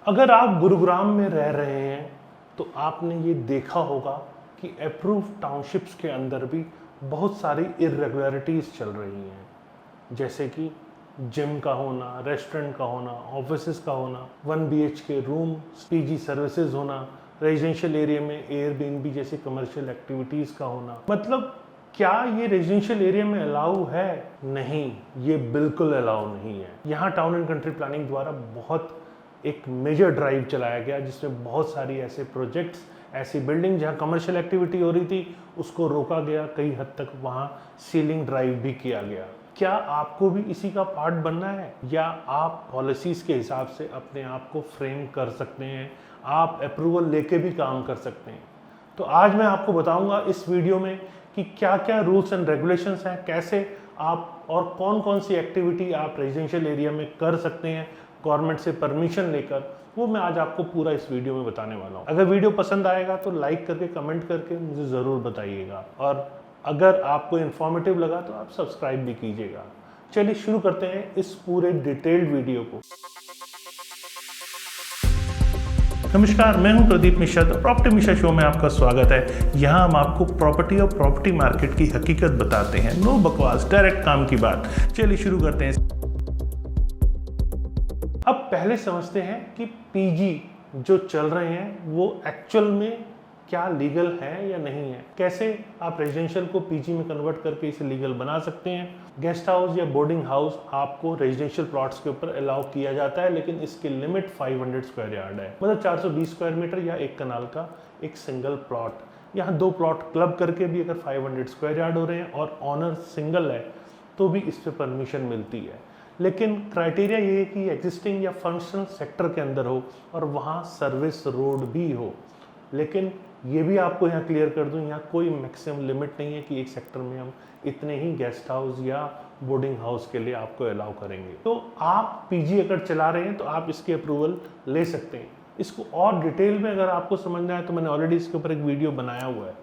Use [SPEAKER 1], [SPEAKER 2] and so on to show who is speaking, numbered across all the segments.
[SPEAKER 1] अगर आप गुरुग्राम में रह रहे हैं तो आपने ये देखा होगा कि अप्रूव टाउनशिप्स के अंदर भी बहुत सारी इरेगुलरिटीज़ चल रही हैं, जैसे कि जिम का होना, रेस्टोरेंट का होना, ऑफिसेज का होना, 1 BHK रूम, पीजी सर्विसेज होना, रेजिडेंशियल एरिया में एयरबीएनबी जैसी कमर्शियल एक्टिविटीज़ का होना। मतलब क्या ये रेजिडेंशियल एरिया में अलाउ है? नहीं, ये बिल्कुल अलाउ नहीं है। यहाँ टाउन एंड कंट्री प्लानिंग द्वारा बहुत एक मेजर ड्राइव चलाया गया जिसमें बहुत सारी ऐसे प्रोजेक्ट्स, ऐसी बिल्डिंग जहाँ कमर्शियल एक्टिविटी हो रही थी उसको रोका गया, कई हद तक वहाँ सीलिंग ड्राइव भी किया गया। क्या आपको भी इसी का पार्ट बनना है, या आप पॉलिसीज़ के हिसाब से अपने आप को फ्रेम कर सकते हैं, आप अप्रूवल लेके भी काम कर सकते हैं? तो आज मैं आपको बताऊंगा इस वीडियो में कि क्या क्या रूल्स एंड रेगुलेशंस हैं, कैसे आप और कौन कौन सी एक्टिविटी आप रेजिडेंशियल एरिया में कर सकते हैं गवर्नमेंट से परमिशन लेकर, वो मैं आज आपको पूरा इस वीडियो में बताने वाला हूँ। अगर वीडियो पसंद आएगा तो लाइक करके, कमेंट करके मुझे ज़रूर बताइएगा, और अगर आपको इन्फॉर्मेटिव लगा तो आप सब्सक्राइब भी कीजिएगा। चलिए शुरू करते हैं इस पूरे डिटेल्ड वीडियो को। नमस्कार, मैं हूं प्रदीप मिश्रा। प्रॉपर्टी मिश्रा शो में आपका स्वागत है। यहां हम आपको प्रॉपर्टी और प्रॉपर्टी मार्केट की हकीकत बताते हैं। नो बकवास, डायरेक्ट काम की बात। चलिए शुरू करते हैं। अब पहले समझते हैं कि पीजी जो चल रहे हैं वो एक्चुअल में क्या लीगल है या नहीं है, कैसे आप रेजिडेंशियल को पीजी में कन्वर्ट करके इसे लीगल बना सकते हैं। गेस्ट हाउस या बोर्डिंग हाउस आपको रेजिडेंशियल प्लॉट्स के ऊपर अलाउ किया जाता है, लेकिन इसकी लिमिट 500 स्क्वायर यार्ड है, मतलब 420 स्क्वायर मीटर या एक कनाल का एक सिंगल प्लॉट। यहाँ 2 प्लॉट क्लब करके भी अगर 500 स्क्वायर यार्ड हो रहे हैं और ऑनर सिंगल है तो भी इस पर परमिशन मिलती है। लेकिन क्राइटेरिया ये है कि एग्जिस्टिंग या फंक्शनल सेक्टर के अंदर हो और वहाँ सर्विस रोड भी हो। लेकिन ये भी आपको यहाँ क्लियर कर दूँ, यहाँ कोई मैक्सिमम लिमिट नहीं है कि एक सेक्टर में हम इतने ही गेस्ट हाउस या बोर्डिंग हाउस के लिए आपको अलाउ करेंगे। तो आप पीजी अगर चला रहे हैं तो आप इसकी अप्रूवल ले सकते हैं। इसको और डिटेल में अगर आपको समझना है तो मैंने ऑलरेडी इसके ऊपर एक वीडियो बनाया हुआ है,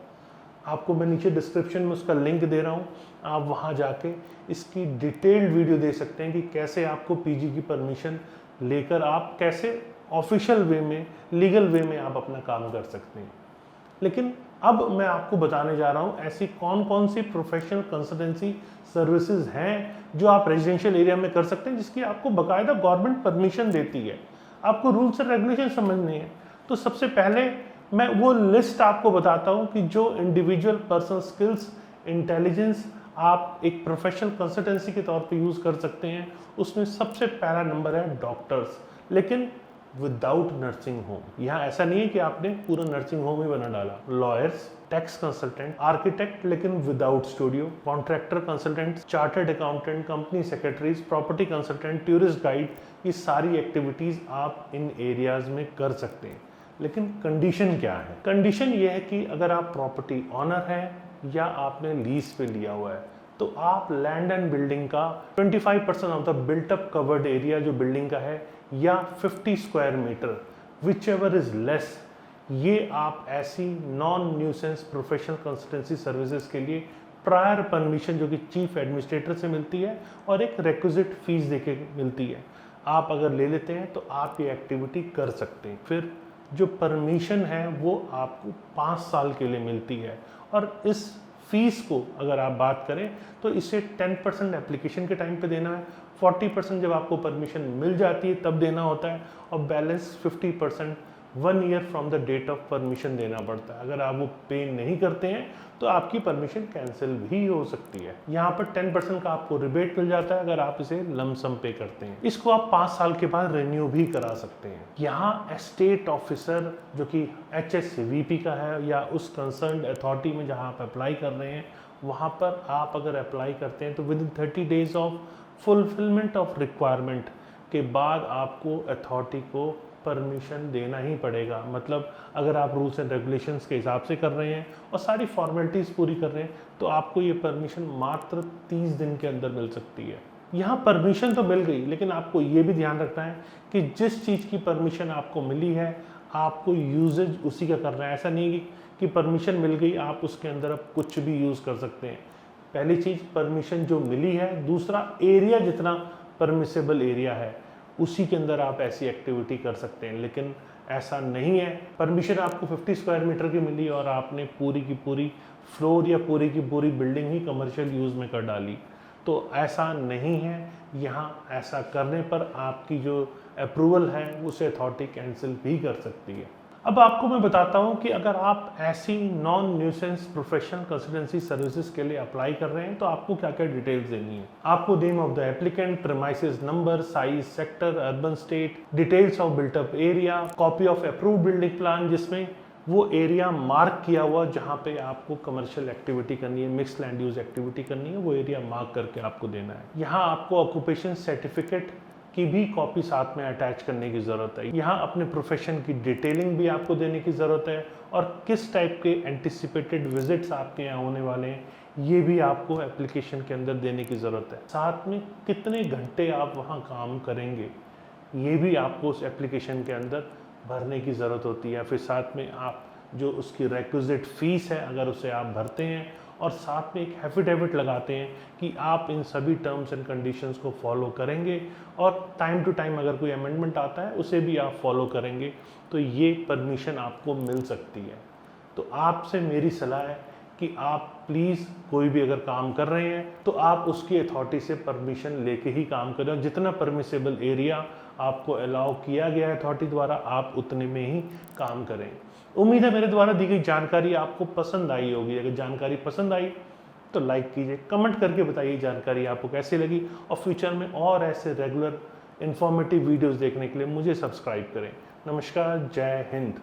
[SPEAKER 1] आपको मैं नीचे डिस्क्रिप्शन में उसका लिंक दे रहा हूँ, आप वहाँ जाके इसकी डिटेल्ड वीडियो दे सकते हैं कि कैसे आपको पीजी की परमिशन लेकर आप कैसे ऑफिशियल वे में, लीगल वे में आप अपना काम कर सकते हैं। लेकिन अब मैं आपको बताने जा रहा हूँ ऐसी कौन कौन सी प्रोफेशनल कंसल्टेंसी सर्विसेज हैं जो आप रेजिडेंशियल एरिया में कर सकते हैं, जिसकी आपको बाकायदा गवर्नमेंट परमिशन देती है। आपको रूल्स एंड रेगुलेशन समझने हैं तो सबसे पहले मैं वो लिस्ट आपको बताता हूँ कि जो इंडिविजुअल पर्सन स्किल्स, इंटेलिजेंस आप एक प्रोफेशनल कंसल्टेंसी के तौर पे यूज़ कर सकते हैं। उसमें सबसे पहला नंबर है डॉक्टर्स, लेकिन विदाउट नर्सिंग होम। यहाँ ऐसा नहीं है कि आपने पूरा नर्सिंग होम ही बना डाला। लॉयर्स, टैक्स कंसल्टेंट, आर्किटेक्ट लेकिन without studio, contractor consultant, chartered accountant, company secretaries, property consultant, tourist guide, ये सारी एक्टिविटीज़ आप इन एरियाज में कर सकते हैं। लेकिन कंडीशन क्या है? कंडीशन ये है कि अगर आप प्रॉपर्टी ऑनर हैं या आपने लीज पे लिया हुआ है तो आप लैंड एंड बिल्डिंग का 25% of the built up covered area जो बिल्डिंग का है या 50 square metre whichever is less, ये आप ऐसी non nuisance professional consultancy services के लिए प्रायर परमिशन जो कि चीफ एडमिनिस्ट्रेटर से मिलती है और एक रिक्विजिट फीस देके मिलती है, आप अगर ले लेते हैं तो आप ये एक्टिविटी कर सकते हैं। फिर जो परमिशन है वो आपको 5 साल के लिए मिलती है, और इस फीस को अगर आप बात करें तो इसे 10% एप्लीकेशन के टाइम पे देना है, 40% जब आपको परमिशन मिल जाती है तब देना होता है, और balance 50% 1 year from the date of permission देना पड़ता है। अगर आप वो पे नहीं करते हैं तो आपकी परमिशन कैंसिल भी हो सकती है। यहाँ पर 10% का आपको रिबेट मिल जाता है अगर आप इसे लमसम पे करते हैं। इसको आप 5 साल के बाद रिन्यू भी करा सकते हैं। यहाँ एस्टेट ऑफिसर जो कि HSVP का है या उस कंसर्न्ड अथॉरिटी में जहाँ आप अप्लाई कर रहे हैं, वहाँ पर आप अगर अप्लाई करते हैं तो with in 30 days of fulfilment of requirement के बाद आपको अथॉरिटी को परमिशन देना ही पड़ेगा। मतलब अगर आप रूल्स एंड रेगुलेशंस के हिसाब से कर रहे हैं और सारी फॉर्मेलिटीज़ पूरी कर रहे हैं तो आपको ये परमिशन मात्र 30 दिन के अंदर मिल सकती है। यहाँ परमिशन तो मिल गई, लेकिन आपको ये भी ध्यान रखना है कि जिस चीज़ की परमिशन आपको मिली है आपको यूजेज उसी का करना है। ऐसा नहीं कि परमिशन मिल गई आप उसके अंदर अब कुछ भी यूज़ कर सकते हैं। पहली चीज़ परमिशन जो मिली है, दूसरा एरिया जितना परमिसेबल एरिया है उसी के अंदर आप ऐसी एक्टिविटी कर सकते हैं, लेकिन ऐसा नहीं है। परमिशन आपको 50 स्क्वायर मीटर की मिली और आपने पूरी की पूरी फ्लोर या पूरी की पूरी बिल्डिंग ही कमर्शियल यूज़ में कर डाली, तो ऐसा नहीं है। यहाँ ऐसा करने पर आपकी जो अप्रूवल है उसे अथॉरिटी कैंसिल भी कर सकती है। अब आपको मैं बताता हूँ कि अगर आप ऐसी non nuisance professional consultancy services के लिए अप्लाई कर रहे हैं तो आपको क्या क्या डिटेल्स देनी है। आपको name of the applicant, premises number, size, sector, urban state, details of built up area, copy of approved building plan जिसमें वो एरिया मार्क किया हुआ जहाँ पे आपको कमर्शियल एक्टिविटी करनी है, मिक्स लैंड यूज एक्टिविटी करनी है, वो एरिया मार्क करके आपको देना है। यहाँ आपको ऑक्यूपेशन सर्टिफिकेट की भी कॉपी साथ में अटैच करने की ज़रूरत है। यहाँ अपने प्रोफेशन की डिटेलिंग भी आपको देने की ज़रूरत है और किस टाइप के एंटिसिपेटेड विजिट्स आपके यहाँ होने वाले हैं ये भी आपको एप्लीकेशन के अंदर देने की ज़रूरत है। साथ में कितने घंटे आप वहाँ काम करेंगे ये भी आपको उस एप्लीकेशन के अंदर भरने की ज़रूरत होती है। फिर साथ में आप जो उसकी रिक्विजिट फ़ीस है अगर उसे आप भरते हैं और साथ में एक एफिडेविट लगाते हैं कि आप इन सभी टर्म्स एंड कंडीशंस को फॉलो करेंगे और टाइम टू टाइम अगर कोई अमेंडमेंट आता है उसे भी आप फॉलो करेंगे, तो ये परमिशन आपको मिल सकती है। तो आपसे मेरी सलाह है कि आप प्लीज़ कोई भी अगर काम कर रहे हैं तो आप उसकी अथॉरिटी से परमिशन लेके ही काम करें और जितना परमिसेबल एरिया आपको अलाउ किया गया है अथॉरिटी द्वारा आप उतने में ही काम करें। उम्मीद है मेरे द्वारा दी गई जानकारी आपको पसंद आई होगी। अगर जानकारी पसंद आई तो लाइक कीजिए, कमेंट करके बताइए जानकारी आपको कैसी लगी और फ्यूचर में और ऐसे रेगुलर इन्फॉर्मेटिव वीडियोस देखने के लिए मुझे सब्सक्राइब करें। नमस्कार, जय हिंद।